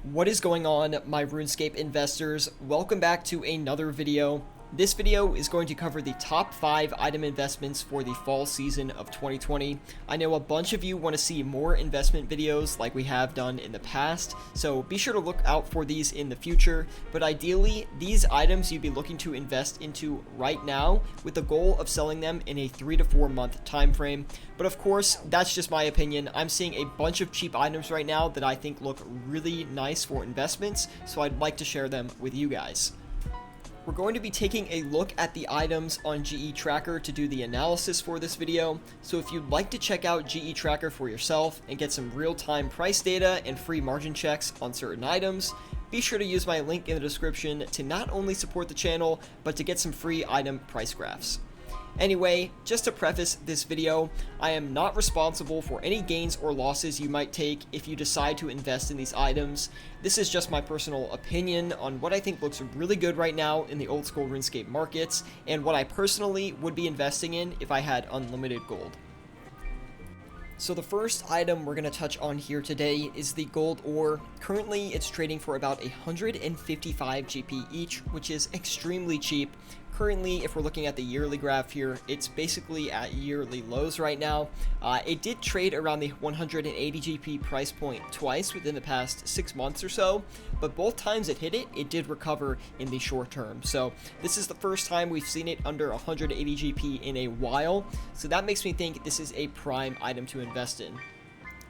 What is going on, my RuneScape investors? Welcome back to another video. This video is going to cover the top 5 item investments for the fall season of 2020. I know a bunch of you want to see more investment videos like we have done in the past, so be sure to look out for these in the future. But ideally, these items you'd be looking to invest into right now with the goal of selling them in a 3 to 4 month time frame. But of course, that's just my opinion. I'm seeing a bunch of cheap items right now that I think look really nice for investments, so I'd like to share them with you guys. We're going to be taking a look at the items on GE Tracker to do the analysis for this video, so if you'd like to check out GE Tracker for yourself and get some real-time price data and free margin checks on certain items, be sure to use my link in the description to not only support the channel, but to get some free item price graphs. Anyway, just to preface this video, I am not responsible for any gains or losses you might take if you decide to invest in these items. This is just my personal opinion on what I think looks really good right now in the old school RuneScape markets, and what I personally would be investing in if I had unlimited gold. So the first item we're going to touch on here today is the gold ore. Currently it's trading for about 155 GP each, which is extremely cheap. Currently, if we're looking at the yearly graph here, it's basically at yearly lows right now. It did trade around the 180 GP price point twice within the past 6 months or so, but both times it hit it, it did recover in the short term. So this is the first time we've seen it under 180 GP in a while, so that makes me think this is a prime item to invest in.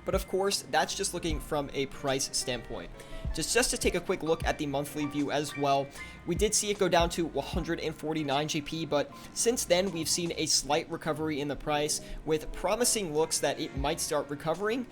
But of course, that's just looking from a price standpoint. Just to take a quick look at the monthly view as well, we did see it go down to 149 GP, but since then we've seen a slight recovery in the price with promising looks that it might start recovering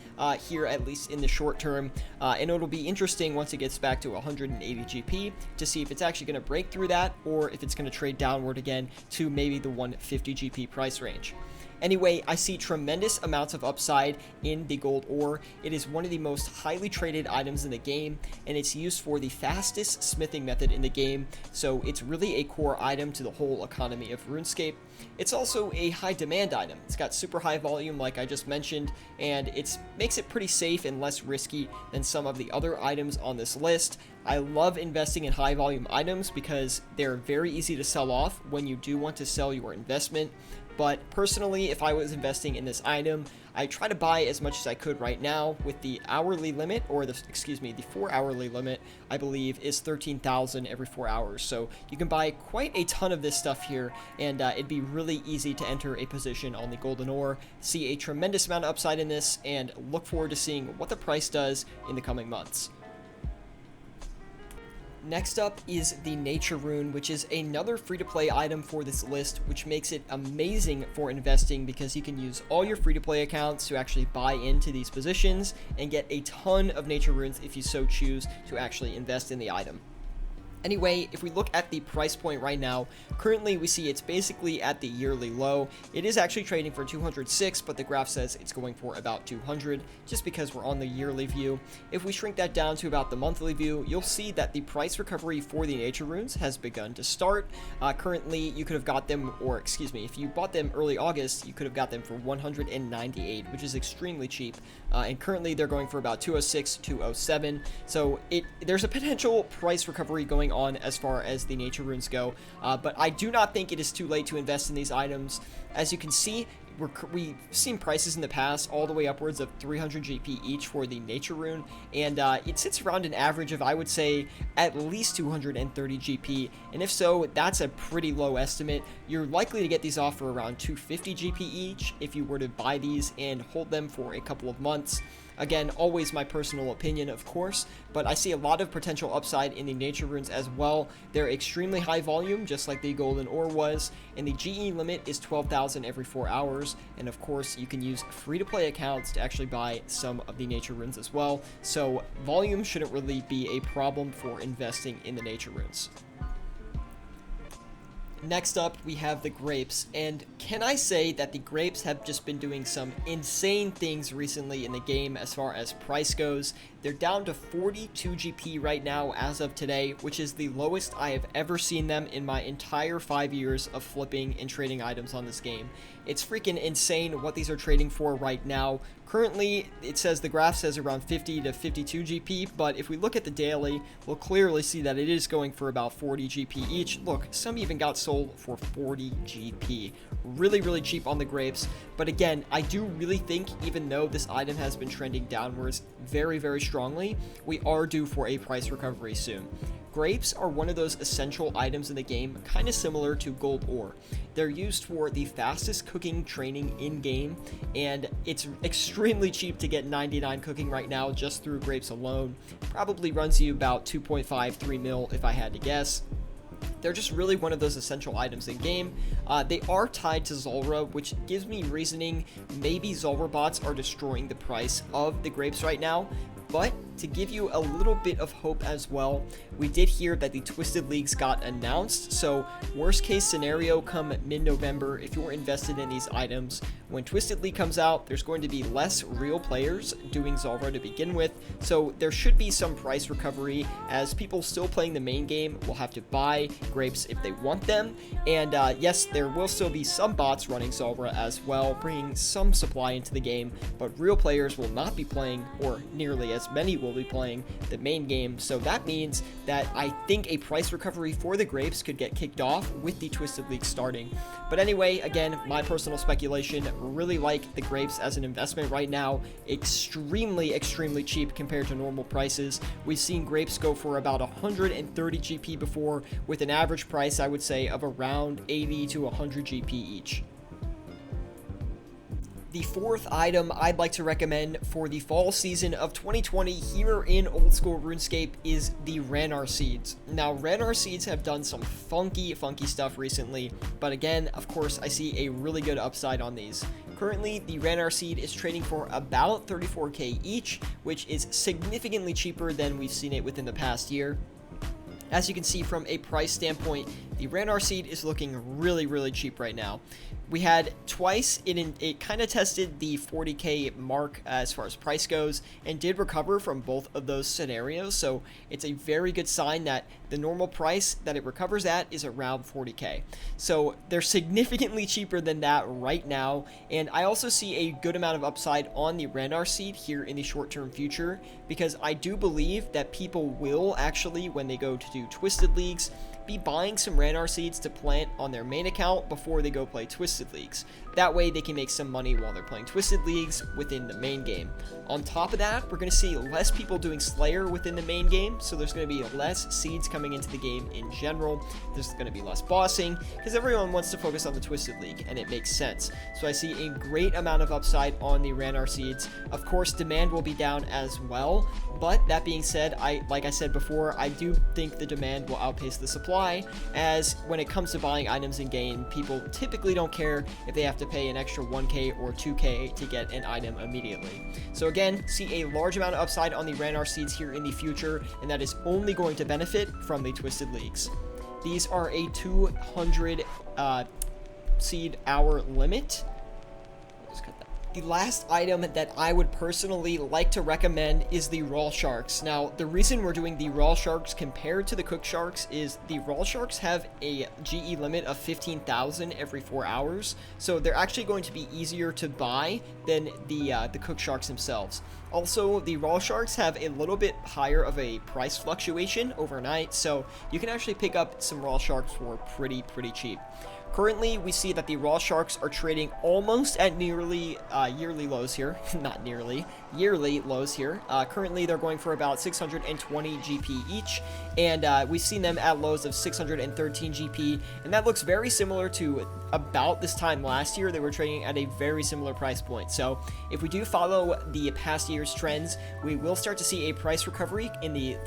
here, at least in the short term, and it'll be interesting once it gets back to 180 GP to see if it's actually going to break through that or if it's going to trade downward again to maybe the 150 GP price range. Anyway, I see tremendous amounts of upside in the gold ore. It is one of the most highly traded items in the game, and it's used for the fastest smithing method in the game, so it's really a core item to the whole economy of RuneScape. It's also a high demand item. It's got super high volume like I just mentioned, and it makes it pretty safe and less risky than some of the other items on this list. I love investing in high volume items because they're very easy to sell off when you do want to sell your investment. But personally, if I was investing in this item, I try to buy as much as I could right now with the hourly limit, or the 4 hourly limit, I believe, is 13,000 every 4 hours. So you can buy quite a ton of this stuff here, and it'd be really easy to enter a position on the golden ore, see a tremendous amount of upside in this, and look forward to seeing what the price does in the coming months. Next up is the Nature Rune, which is another free-to-play item for this list, which makes it amazing for investing because you can use all your free-to-play accounts to actually buy into these positions and get a ton of Nature Runes if you so choose to actually invest in the item. Anyway, if we look at the price point right now, currently we see it's basically at the yearly low. It is actually trading for 206, but the graph says it's going for about 200, just because we're on the yearly view. If we shrink that down to about the monthly view, you'll see that the price recovery for the Nature Runes has begun to start. Currently, you could have got them, or excuse me, if you bought them early August, you could have got them for 198, which is extremely cheap. And currently, they're going for about 206, 207. So there's a potential price recovery going on as far as the Nature Runes go, but I do not think it is too late to invest in these items. As you can see, we've seen prices in the past all the way upwards of 300 GP each for the Nature Rune, and it sits around an average of, I would say, at least 230 GP, and if so, that's a pretty low estimate. You're likely to get these off for around 250 GP each if you were to buy these and hold them for a couple of months. Again, always my personal opinion, of course, but I see a lot of potential upside in the Nature Runes as well. They're extremely high volume, just like the golden ore was, and the GE limit is 12,000 every 4 hours, and of course, you can use free-to-play accounts to actually buy some of the Nature Runes as well, so volume shouldn't really be a problem for investing in the Nature Runes. Next up, we have the grapes, and can I say that the grapes have just been doing some insane things recently in the game as far as price goes. They're down to 42 GP right now as of today, which is the lowest I have ever seen them in my entire 5 years of flipping and trading items on this game. It's freaking insane what these are trading for right now. Currently, it says the graph says around 50 to 52 GP, but if we look at the daily, we'll clearly see that it is going for about 40 GP each. Look, some even got sold for 40 GP. Really, really cheap on the grapes. But again, I do really think, even though this item has been trending downwards very, very strongly, we are due for a price recovery soon. Grapes are one of those essential items in the game, kind of similar to gold ore. They're used for the fastest cooking training in-game, and it's extremely cheap to get 99 cooking right now just through grapes alone. Probably runs you about 2.5-3 mil if I had to guess. They're just really one of those essential items in game. They are tied to Zulrah, which gives me reasoning maybe Zulrah bots are destroying the price of the grapes right now. But to give you a little bit of hope as well, we did hear that the Twisted Leagues got announced. So worst case scenario come mid-November, if you're invested in these items, when Twisted League comes out, there's going to be less real players doing Zulrah to begin with. So there should be some price recovery, as people still playing the main game will have to buy grapes if they want them. And yes, there will still be some bots running Zulrah as well, bringing some supply into the game, but real players will not be playing, or nearly as many will be playing, the main game. So that means that I think a price recovery for the grapes could get kicked off with the Twisted League starting. But anyway, again, my personal speculation, really like the grapes as an investment right now. Extremely, extremely cheap compared to normal prices. We've seen grapes go for about 130 GP before, with an average price, I would say, of around 80 to 100 GP each. The fourth item I'd like to recommend for the fall season of 2020 here in Old School RuneScape is the Ranarr Seeds. Now, Ranarr Seeds have done some funky stuff recently, but again, of course, I see a really good upside on these. Currently, the Ranarr Seed is trading for about 34k each, which is significantly cheaper than we've seen it within the past year. As you can see from a price standpoint, the Ranarr Seed is looking really, really cheap right now. We had twice, it kind of tested the 40k mark as far as price goes, and did recover from both of those scenarios, so it's a very good sign that the normal price that it recovers at is around 40k. So they're significantly cheaper than that right now, and I also see a good amount of upside on the Ranarr Seed here in the short-term future, because I do believe that people will actually, when they go to do Twisted Leagues, be buying some Ranarr Seeds to plant on their main account before they go play Twisted Leagues. That way they can make some money while they're playing Twisted Leagues within the main game. On top of that, we're going to see less people doing Slayer within the main game, so there's going to be less seeds coming into the game in general. There's going to be less bossing, because everyone wants to focus on the Twisted League, and it makes sense. So I see a great amount of upside on the Ranarr Seeds. Of course, demand will be down as well, but that being said, like I said before, I do think the demand will outpace the supply, as when it comes to buying items in game, people typically don't care if they have to pay an extra 1k or 2k to get an item immediately. So again, see a large amount of upside on the Ranarr Seeds here in the future, and that is only going to benefit from the Twisted Leagues. These are a 200 seed hour limit. Let's cut that. The last item that I would personally like to recommend is the Raw Sharks. Now, the reason we're doing the Raw Sharks compared to the Cook Sharks is the Raw Sharks have a GE limit of 15,000 every 4 hours, so they're actually going to be easier to buy than the Cook Sharks themselves. Also, the Raw Sharks have a little bit higher of a price fluctuation overnight, so you can actually pick up some Raw Sharks for pretty cheap. Currently, we see that the Raw Sharks are trading almost at nearly yearly lows here. Not nearly, yearly lows here. Currently, they're going for about 620 GP each, and we've seen them at lows of 613 GP, and that looks very similar to about this time last year. They were trading at a very similar price point. So if we do follow the past year's trends, we will start to see a price recovery in the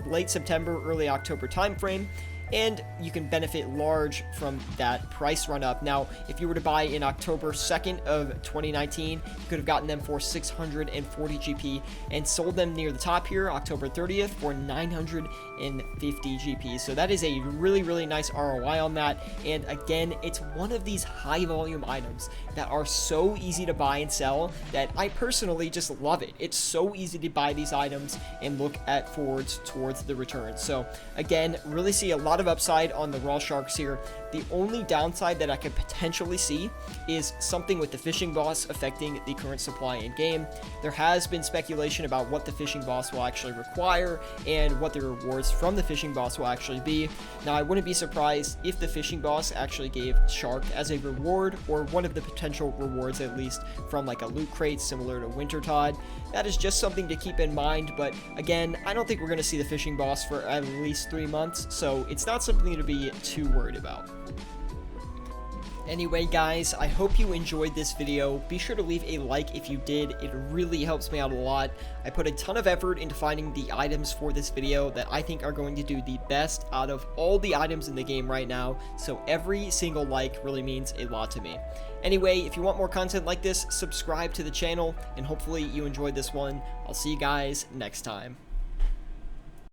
late September, early October timeframe. and you can benefit large from that price run up. Now, if you were to buy in October 2nd of 2019, you could have gotten them for 640 GP and sold them near the top here, October 30th, for 950 GP. So that is a really nice ROI on that. And again, it's one of these high volume items that are so easy to buy and sell that I personally just love it. It's so easy to buy these items and look at forwards towards the return. So again, really see a lot of upside on the raw sharks here. The only downside that I could potentially see is something with the fishing boss affecting the current supply in game. There has been speculation about what the fishing boss will actually require and what the rewards from the fishing boss will actually be. Now, I wouldn't be surprised if the fishing boss actually gave shark as a reward, or one of the potential rewards at least, from like a loot crate similar to Wintertod. That is just something to keep in mind, but again, I don't think we're going to see the fishing boss for at least 3 months, so it's not something to be too worried about. Anyway, guys, I hope you enjoyed this video. Be sure to leave a like if you did. It really helps me out a lot. I put a ton of effort into finding the items for this video that I think are going to do the best out of all the items in the game right now, so every single like really means a lot to me. Anyway, if you want more content like this, subscribe to the channel, and hopefully you enjoyed this one. I'll see you guys next time.